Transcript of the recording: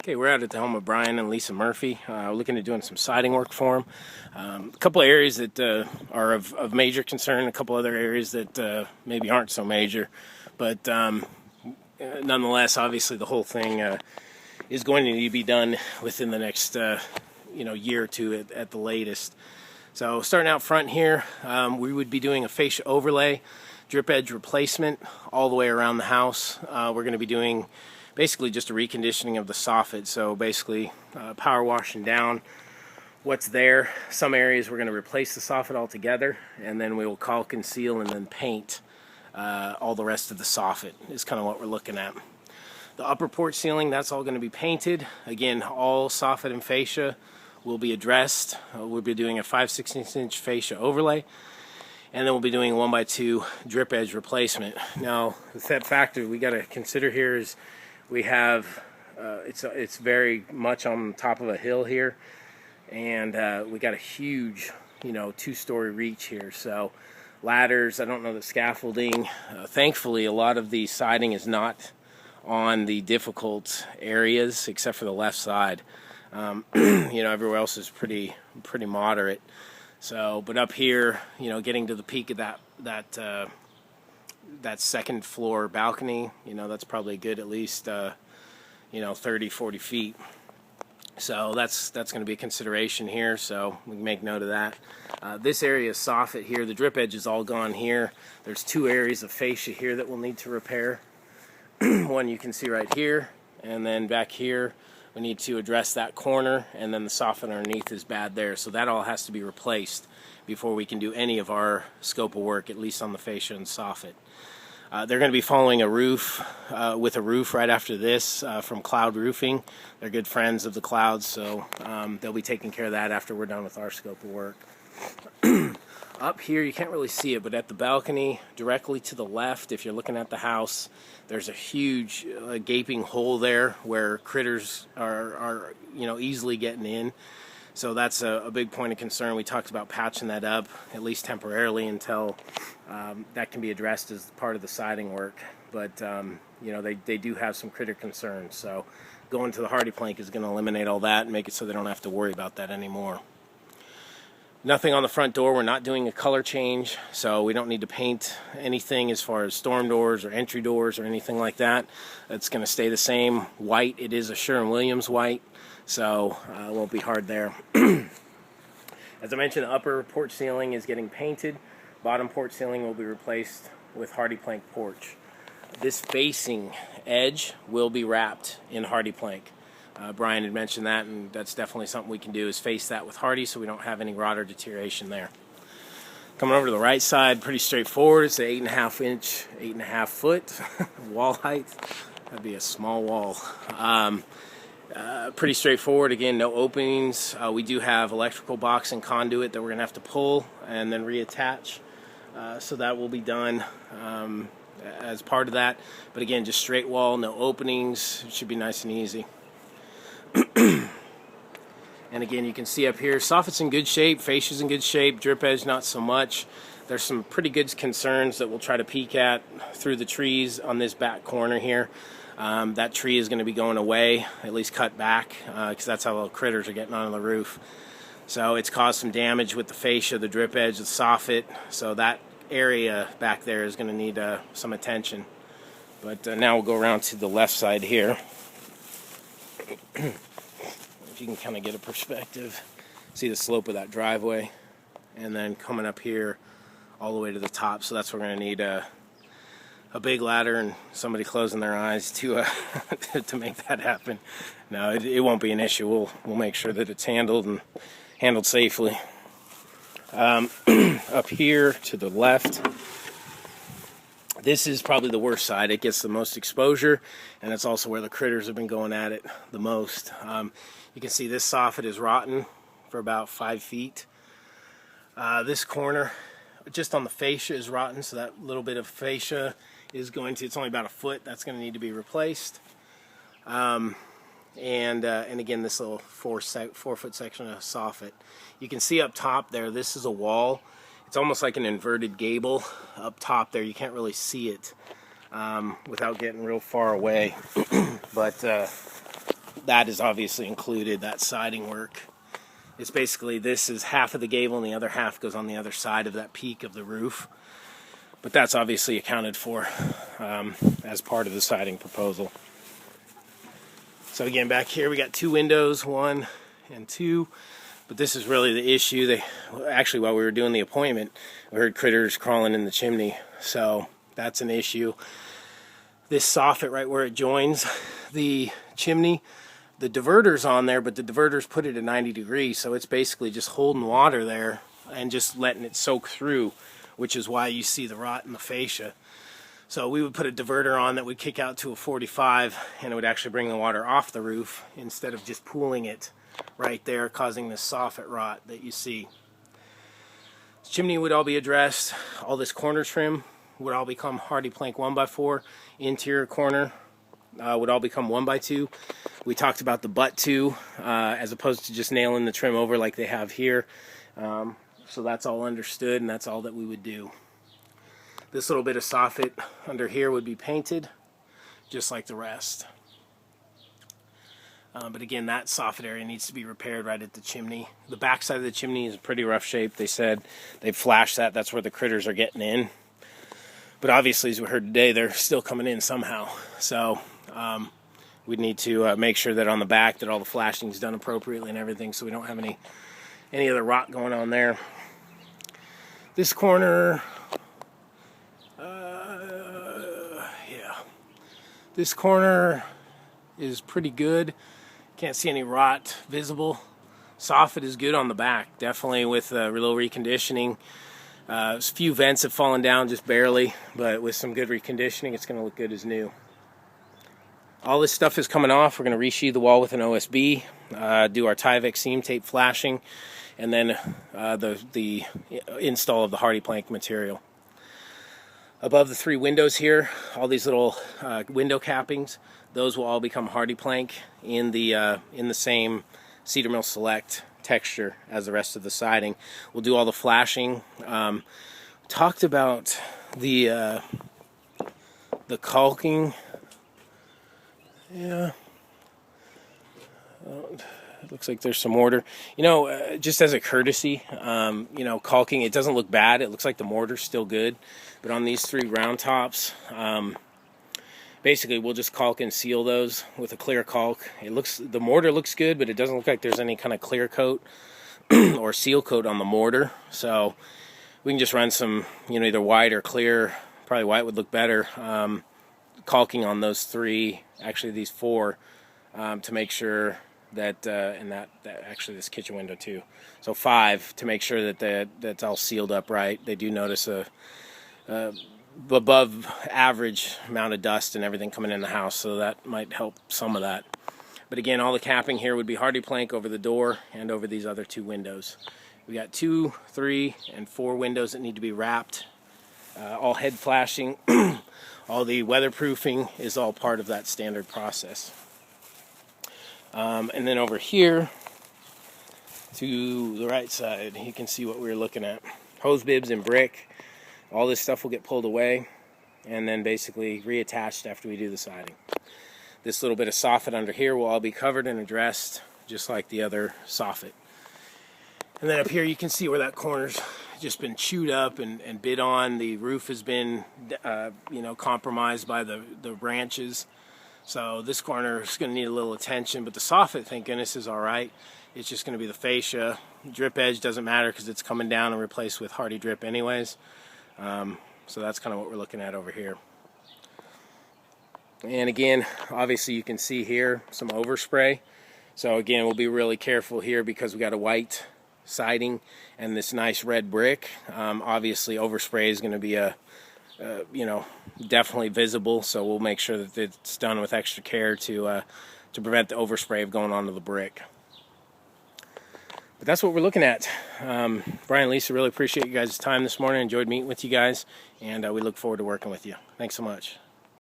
Okay, we're out at the home of Brian and Lisa Murphy. We're looking at doing some siding work for them. A couple of areas that are of major concern, a couple other areas that maybe aren't so major. But nonetheless, obviously the whole thing is going to need to be done within the next year or two at the latest. So starting out front here, we would be doing a fascia overlay, drip edge replacement all the way around the house. We're going to be doing basically just a reconditioning of the soffit, so basically power washing down what's there. Some areas we're going to replace the soffit altogether, and then we will caulk and seal and then paint all the rest of the soffit is kind of what we're looking at. The upper porch ceiling, that's all going to be painted. Again, all soffit and fascia will be addressed. We'll be doing a 5/16 inch fascia overlay, and then we'll be doing a 1x2 drip edge replacement. Now, the step factor we got to consider here is we have it's very much on top of a hill here, and we got a huge 2-story reach here. So ladders, I don't know the scaffolding. Thankfully, a lot of the siding is not on the difficult areas except for the left side. Everywhere else is pretty moderate. So, but up here, getting to the peak of that second floor balcony, that's probably good, at least 30-40 feet. So that's going to be a consideration here, so we can make note of that. This area is soffit here. The drip edge is all gone here. There's 2 areas of fascia here that we'll need to repair. One you can see right here, and then back here we need to address that corner, and then the soffit underneath is bad there, so that all has to be replaced before we can do any of our scope of work, at least on the fascia and soffit. They're going to be following a roof with a roof right after this from Cloud Roofing. They're good friends of the Clouds, so they'll be taking care of that after we're done with our scope of work. Up here, you can't really see it, but at the balcony, directly to the left, if you're looking at the house, there's a huge gaping hole there where critters are easily getting in. So that's a big point of concern. We talked about patching that up, at least temporarily, until that can be addressed as part of the siding work. But they do have some critter concerns. So going to the Hardie plank is going to eliminate all that and make it so they don't have to worry about that anymore. Nothing on the front door. We're not doing a color change, so we don't need to paint anything as far as storm doors or entry doors or anything like that. It's going to stay the same white. It is a Sherwin-Williams white, so it won't be hard there. As I mentioned, the upper porch ceiling is getting painted. Bottom porch ceiling will be replaced with Hardie plank porch. This facing edge will be wrapped in Hardie plank. Brian had mentioned that, and that's definitely something we can do, is face that with Hardie so we don't have any rot or deterioration there. Coming over to the right side, pretty straightforward. It's an 8.5 foot wall height. That'd be a small wall. Pretty straightforward. Again, no openings. We do have electrical box and conduit that we're going to have to pull and then reattach. So that will be done as part of that. But again, just straight wall, no openings. It should be nice and easy. And again, you can see up here, soffit's in good shape, fascia's in good shape, drip edge not so much. There's some pretty good concerns that we'll try to peek at through the trees on this back corner here. That tree is going to be going away, at least cut back, because that's how little critters are getting on the roof. So it's caused some damage with the fascia, the drip edge, the soffit, so that area back there is going to need some attention. But now we'll go around to the left side here. If you can kind of get a perspective, see the slope of that driveway, and then coming up here all the way to the top. So that's where we're going to need a big ladder and somebody closing their eyes to to make that happen. No, it won't be an issue. We'll make sure that it's handled safely. Up here to the left, this is probably the worst side. It gets the most exposure, and it's also where the critters have been going at it the most. You can see this soffit is rotten for about 5 feet. This corner, just on the fascia, is rotten, so that little bit of fascia is it's only about a foot. That's going to need to be replaced. And again, this little 4-foot section of soffit. You can see up top there, this is a wall. It's almost like an inverted gable up top there. You can't really see it without getting real far away. But that is obviously included, that siding work. It's basically, this is half of the gable and the other half goes on the other side of that peak of the roof. But that's obviously accounted for as part of the siding proposal. So again, back here we got 2 windows, 1 and 2. But this is really the issue. Actually, while we were doing the appointment, we heard critters crawling in the chimney. So that's an issue. This soffit right where it joins the chimney, the diverter's on there, but the diverter's put it at 90 degrees, so it's basically just holding water there and just letting it soak through, which is why you see the rot in the fascia. So we would put a diverter on that would kick out to a 45, and it would actually bring the water off the roof instead of just pooling it right there, causing this soffit rot that you see. This chimney would all be addressed. All this corner trim would all become Hardie plank 1x4. Interior corner would all become 1x2. We talked about the butt 2 as opposed to just nailing the trim over like they have here. So that's all understood, and that's all that we would do. This little bit of soffit under here would be painted just like the rest. But again, that soffit area needs to be repaired right at the chimney. The back side of the chimney is in pretty rough shape. They said they flashed that. That's where the critters are getting in. But obviously, as we heard today, they're still coming in somehow. So we'd need to make sure that on the back that all the flashing is done appropriately and everything, so we don't have any other rot going on there. This corner, this corner is pretty good. Can't see any rot visible. Soffit is good on the back, definitely with a little reconditioning. A few vents have fallen down just barely, but with some good reconditioning, it's going to look good as new. All this stuff is coming off. We're going to resheathe the wall with an OSB, do our Tyvek seam tape flashing, and then the install of the Hardie plank material. Above the 3 windows here, all these little window cappings, those will all become Hardie plank in the same Cedar Mill Select texture as the rest of the siding. We'll do all the flashing. Talked about the caulking. Yeah. It looks like there's some mortar. You know, just as a courtesy, you know, caulking, it doesn't look bad. It looks like the mortar's still good. But on these 3 round tops, basically we'll just caulk and seal those with a clear caulk. The mortar looks good, but it doesn't look like there's any kind of clear coat or seal coat on the mortar. So we can just run some, you know, either white or clear. Probably white would look better. Caulking on those 3, actually these 4, to make sure that and that actually this kitchen window too. So 5 to make sure that that's all sealed up right. They do notice a above average amount of dust and everything coming in the house, so that might help some of that. But again, all the capping here would be Hardie plank over the door and over these other 2 windows. We got 2, 3, and 4 windows that need to be wrapped. All head flashing, all the weatherproofing is all part of that standard process. And then over here to the right side, you can see what we were looking at. Hose bibs and brick. All this stuff will get pulled away and then basically reattached after we do the siding. This little bit of soffit under here will all be covered and addressed just like the other soffit. And then up here you can see where that corner's just been chewed up and bit on. The roof has been you know, compromised by the branches. So this corner is going to need a little attention, but the soffit, thank goodness, is all right. It's just going to be the fascia. Drip edge doesn't matter because it's coming down and replaced with Hardie drip anyways. So that's kind of what we're looking at over here. And again, obviously you can see here some overspray. So again, we'll be really careful here because we got a white siding and this nice red brick. Obviously overspray is going to be you know, definitely visible. So we'll make sure that it's done with extra care to prevent the overspray of going onto the brick. But that's what we're looking at. Brian, Lisa, really appreciate you guys' time this morning. Enjoyed meeting with you guys, and we look forward to working with you. Thanks so much.